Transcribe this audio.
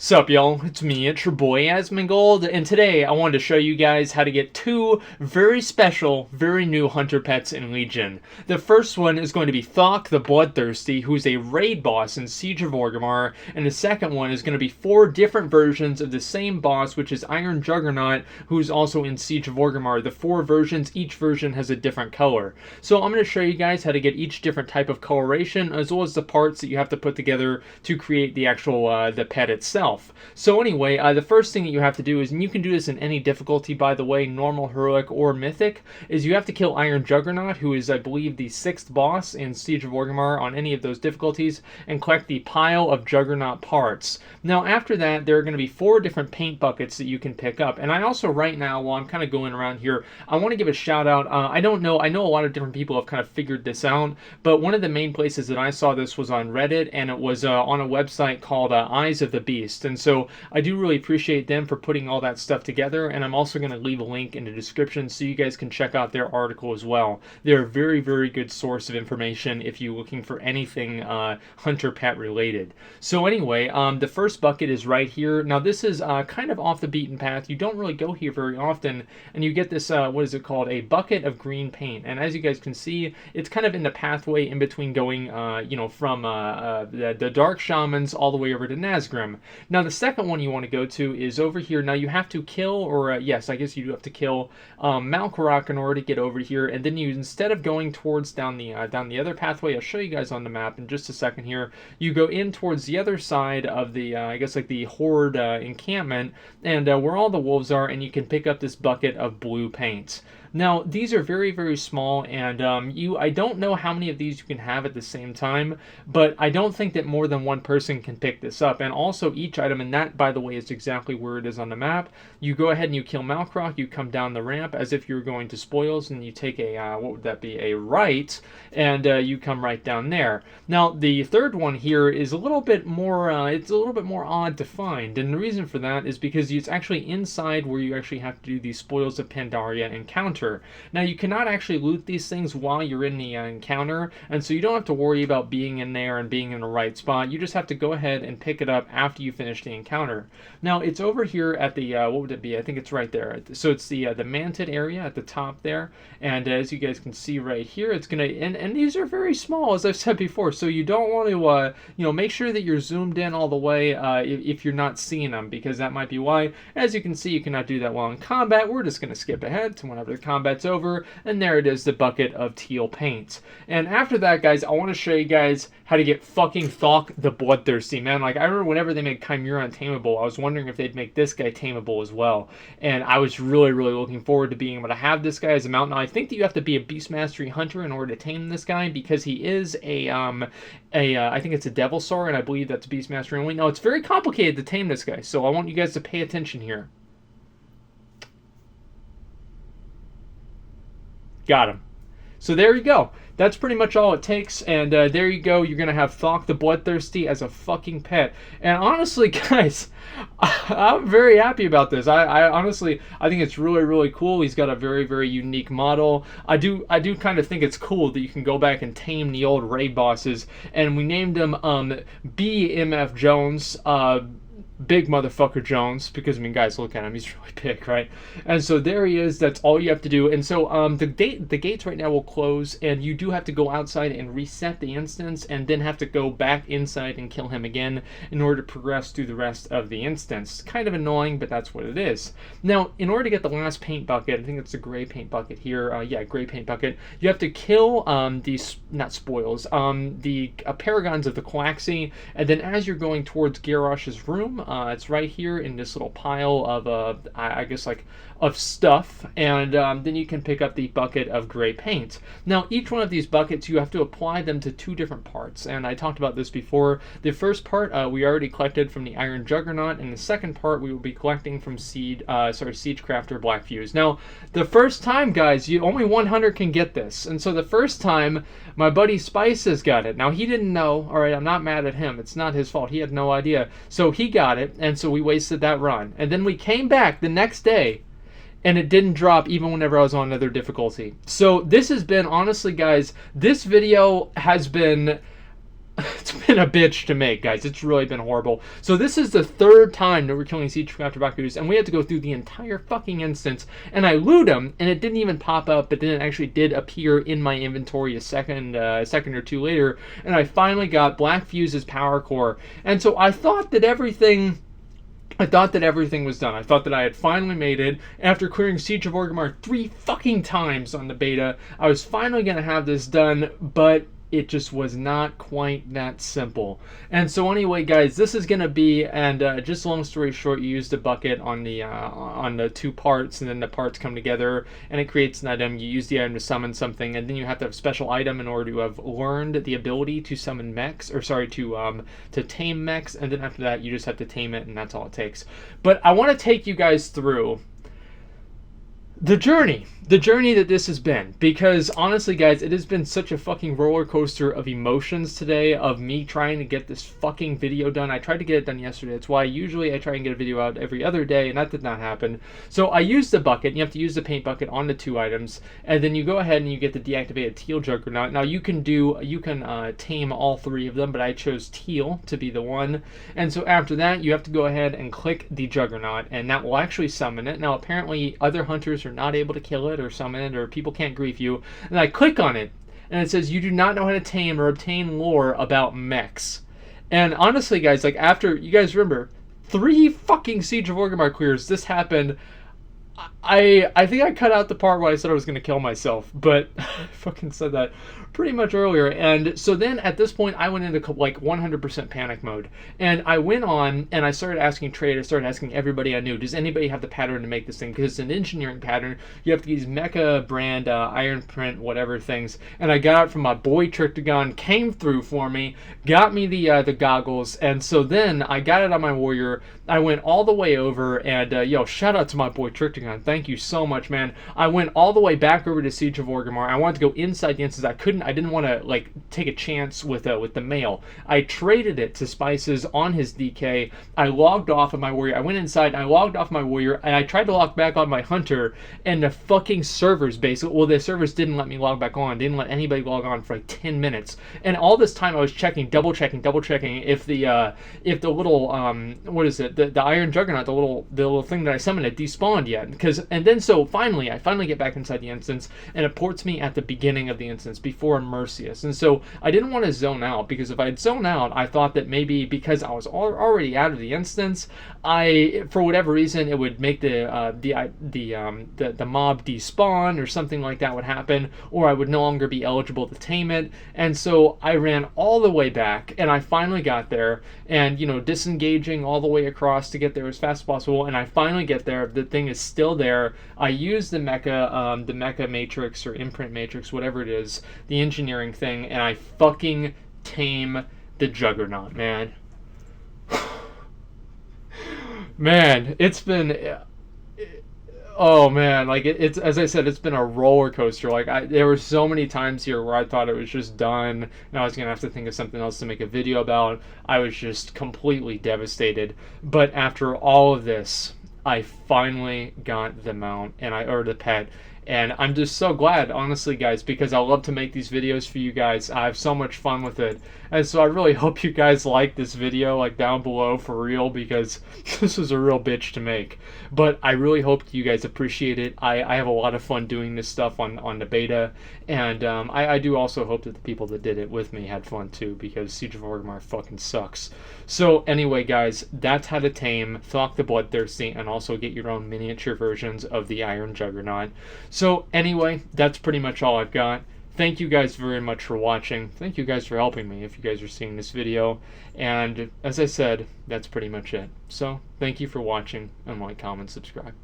Sup y'all, it's me, it's your boy Asmongold, and today I wanted to show you guys how to get two very special, very new hunter pets in Legion. The first one is going to be Thok the Bloodthirsty, who's a raid boss in Siege of Orgrimmar, and the second one is going to be 4 different versions of the same boss, which is Iron Juggernaut, who's also in Siege of Orgrimmar. The 4 versions, each version has a different color. So I'm going to show you guys how to get each different type of coloration, as well as the parts that you have to put together to create the actual the pet itself. So anyway, the first thing that you have to do is, and you can do this in any difficulty by the way, normal, heroic, or mythic, is you have to kill Iron Juggernaut, who is I believe the 6th boss in Siege of Orgrimmar on any of those difficulties, and collect the pile of Juggernaut parts. Now after that, there are going to be 4 different paint buckets that you can pick up, and I also right now, while I'm kind of going around here, I want to give a shout out. I know a lot of different people have kind of figured this out, but one of the main places that I saw this was on Reddit, and it was on a website called Eyes of the Beast. And so I do really appreciate them for putting all that stuff together, and I'm also going to leave a link in the description so you guys can check out their article as well. They're a very, very good source of information if you're looking for anything hunter pet related. So anyway, the first bucket is right here. Now this is kind of off the beaten path. You don't really go here very often, and you get this, what is it called? A bucket of green paint. And as you guys can see, it's kind of in the pathway in between going, from the Dark Shamans all the way over to Nazgrim. Now the second one you want to go to is over here. Now you have to kill, or yes, I guess you do have to kill Malkorok in order to get over here, and then you, instead of going towards down the other pathway, I'll show you guys on the map in just a second here, you go in towards the other side of the, I guess like the Horde encampment, and where all the wolves are, and you can pick up this bucket of blue paint. Now, these are very, very small, and I don't know how many of these you can have at the same time, but I don't think that more than one person can pick this up. And also, each item, and that, by the way, is exactly where it is on the map, you go ahead and you kill Malkorok, you come down the ramp as if you're going to spoils, and you take a, what would that be, a right, and you come right down there. Now, the third one here is a little bit more, it's a little bit more odd to find, and the reason for that is because it's actually inside where you actually have to do the Spoils of Pandaria encounter. Now you cannot actually loot these things while you're in the encounter, and so you don't have to worry about being in there and being in the right spot. You just have to go ahead and pick it up after you finish the encounter. Now it's over here at the, what would it be? I think it's right there. So it's the manted area at the top there, and as you guys can see right here, it's gonna, and these are very small, as I've said before, so you don't want to, make sure that you're zoomed in all the way if you're not seeing them, because that might be why. As you can see, you cannot do that while in combat. We're just gonna skip ahead to whenever the combat's over, and there it is, the bucket of teal paint. And after that, guys, I want to show you guys how to get fucking Thok the Bloodthirsty, man. Like, I remember whenever they made Chimera untamable, I was wondering if they'd make this guy tameable as well, and I was really, really looking forward to being able to have this guy as a mount. Now, I think that you have to be a Beast Mastery Hunter in order to tame this guy, because he is I think it's a Devilsaur, and I believe that's Beast Mastery only. No, it's very complicated to tame this guy, so I want you guys to pay attention here. Got him. So there you go. That's pretty much all it takes, and there you go. You're gonna have Thok the Bloodthirsty as a fucking pet. And honestly, guys, I'm very happy about this. I honestly, I think it's really, really cool. He's got a very, very unique model. I do kind of think it's cool that you can go back and tame the old raid bosses, and we named him BMF Jones. Big motherfucker Jones, because I mean, guys, look at him, he's really big, right? And so there he is. That's all you have to do. And so the gates right now will close, and you do have to go outside and reset the instance, and then have to go back inside and kill him again in order to progress through the rest of the instance. Kind of annoying, but that's what it is. Now, in order to get the last paint bucket, I think it's the gray paint bucket here, yeah, gray paint bucket, you have to kill these, not spoils, the paragons of the Quaxi, and then as you're going towards Garrosh's room, it's right here in this little pile of, I guess, like, of stuff, and then you can pick up the bucket of gray paint. Now, each one of these buckets, you have to apply them to 2 different parts, and I talked about this before. The first part we already collected from the Iron Juggernaut, and the second part we will be collecting from Siegecrafter Black Fuse. Now, the first time, guys, only 100 can get this, and so the first time, my buddy Spices got it. Now, he didn't know, alright, I'm not mad at him, it's not his fault, he had no idea, so he got it, and so we wasted that run. And then we came back the next day, and it didn't drop even whenever I was on another difficulty. So this has been, honestly, guys, this video has been it's been a bitch to make, guys. It's really been horrible. So this is the third time that we're killing Siege Crafter Bakus, and we had to go through the entire fucking instance. And I loot them, and it didn't even pop up, but then it actually did appear in my inventory a second or two later. And I finally got Black Fuse's Power Core. And so I thought that everything was done. I thought that I had finally made it. After clearing Siege of Orgrimmar 3 fucking times on the beta, I was finally going to have this done, but it just was not quite that simple. And so anyway, guys, this is going to be, and just long story short, you use the bucket on the 2 parts, and then the parts come together, and it creates an item. You use the item to summon something, and then you have to have a special item in order to have learned the ability to summon mechs, or sorry, to tame mechs, and then after that, you just have to tame it, and that's all it takes. But I want to take you guys through the journey that this has been, because honestly, guys, it has been such a fucking roller coaster of emotions today, of me trying to get this fucking video done. I tried to get it done yesterday. That's why usually I try and get a video out every other day, and that did not happen. So I used the bucket, and you have to use the paint bucket on the 2 items, and then you go ahead and you get the deactivated teal Juggernaut. Now you can tame all 3 of them, but I chose teal to be the one. And so after that, you have to go ahead and click the Juggernaut, and that will actually summon it. Now apparently other hunters are not able to kill it or summon it, or people can't grief you. And I click on it, and it says you do not know how to tame or obtain lore about mechs. And honestly, guys, like, after, you guys remember 3 fucking Siege of Orgrimmar clears, this happened. I think I cut out the part where I said I was going to kill myself, but I fucking said that pretty much earlier. And so then at this point, I went into like 100% panic mode. And I went on and I started asking trade. I started asking everybody I knew, does anybody have the pattern to make this thing? Because it's an engineering pattern. You have to use mecha brand, iron print, whatever things. And I got it from my boy Trictagon, came through for me, got me the goggles. And so then I got it on my warrior. I went all the way over, and yo, shout out to my boy Trictagon. Thank you so much, man. I went all the way back over to Siege of Orgrimmar. I wanted to go inside the instance. I didn't want to like take a chance with the mail. I traded it to Spices on his DK. I logged off of my warrior. I went inside, I logged off my warrior, and I tried to log back on my hunter, and the fucking servers basically, well, the servers didn't let me log back on. Didn't let anybody log on for like 10 minutes. And all this time I was checking, double checking if the little what is it? The Iron Juggernaut, the little thing that I summoned, it despawned yet. And then so finally, I get back inside the instance, and it ports me at the beginning of the instance before Mercius. And so I didn't want to zone out, because if I'd zone out, I thought that maybe because I was already out of the instance, for whatever reason, it would make the mob despawn, or something like that would happen, or I would no longer be eligible to tame it. And so I ran all the way back, and I finally got there, and disengaging all the way across to get there as fast as possible. And I finally get there. The thing is still there. I use the mecha matrix or imprint matrix, whatever it is, the engineering thing, and I fucking tame the Juggernaut, man. Man, it's been, oh man, like it's, as I said, it's been a roller coaster. Like there were so many times here where I thought it was just done, and I was gonna have to think of something else to make a video about. I was just completely devastated. But after all of this, I finally got the mount, or the pet, and I'm just so glad, honestly, guys, because I love to make these videos for you guys. I have so much fun with it, and so I really hope you guys like this video, like, down below, for real, because this is a real bitch to make. But I really hope you guys appreciate it. I have a lot of fun doing this stuff on the beta, and I do also hope that the people that did it with me had fun too, because Siege of Orgrimmar fucking sucks. So anyway, guys, that's how to tame Thok the Bloodthirsty, and also get your own miniature versions of the Iron Juggernaut. So anyway, that's pretty much all I've got. Thank you guys very much for watching. Thank you guys for helping me if you guys are seeing this video. And as I said, that's pretty much it. So thank you for watching, and like, comment, subscribe.